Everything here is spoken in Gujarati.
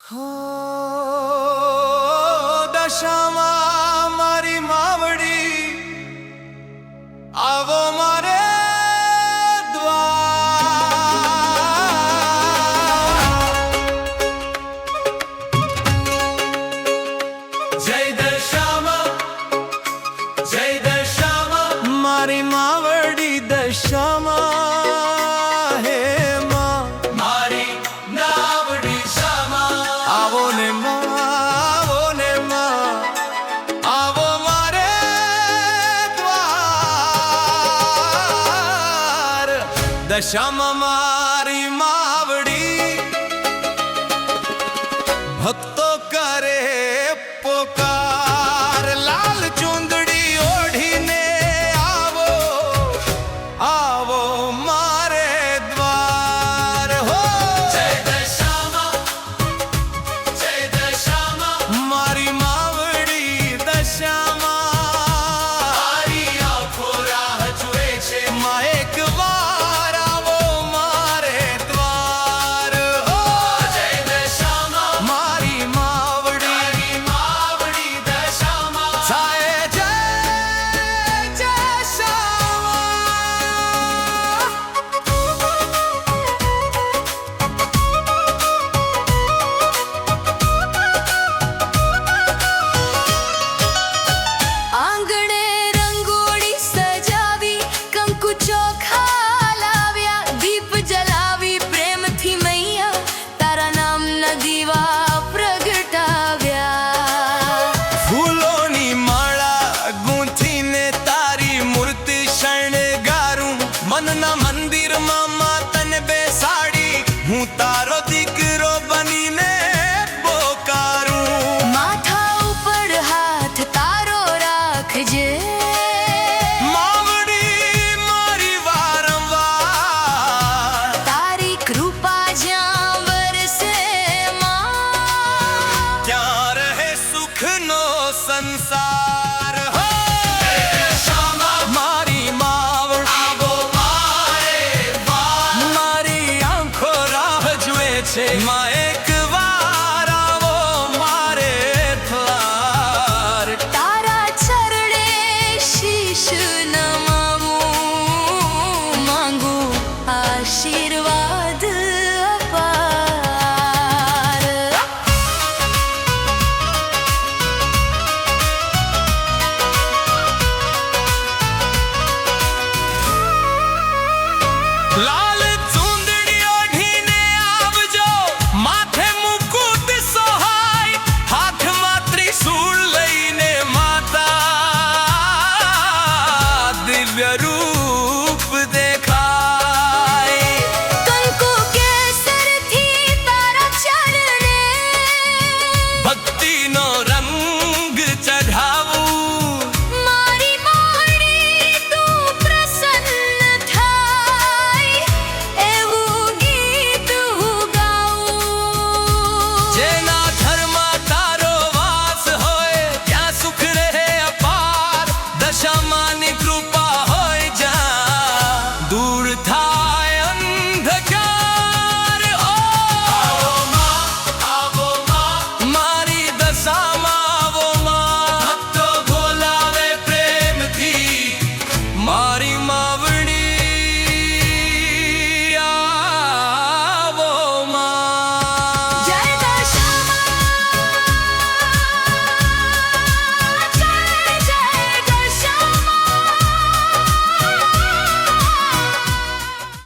હો દશામાં મારી માવડી આવો મારે જય દશામાં મારી માવડી દશામાં હે માં મારી નાવડી શામાં આવો ને માં આવો મારે દ્વાર દશામાં મારી માવડી ભક્તો કરે પોકાર લાલ ચુંદડી ઓઢીને આવો આવો મારે દ્વાર હો જય દશામાં મારી માવડી દશામાં મારી આંખો રાહ જુએ છે માં એક વાર આવો મારે દ્વાર હો જય દશામાં મારી માવડી દશામાં જાય જય આંગણે રંગોળી સજાવી કંકુ ચોખા લાવ્યા દીપ જલાવી પ્રેમથી મૈયા તારા નામના દીવા પ્રગટાવ્યા ફૂલોની માળા ગૂંથીને તારી મૂર્તિ શણગારું મનના મંદિરમાં માતને બેસાડી હું તારો દીકરો બનીને પોકારું માથા ઉપર હાથ તારો રાખજે માવડી મારી વારંવાર તારી કૃપા જ્યાં વરસે માં ત્યાં રહે સુખનો સંસાર હો મારી માવડી મારી આંખો રાહ જુએ છે માં એક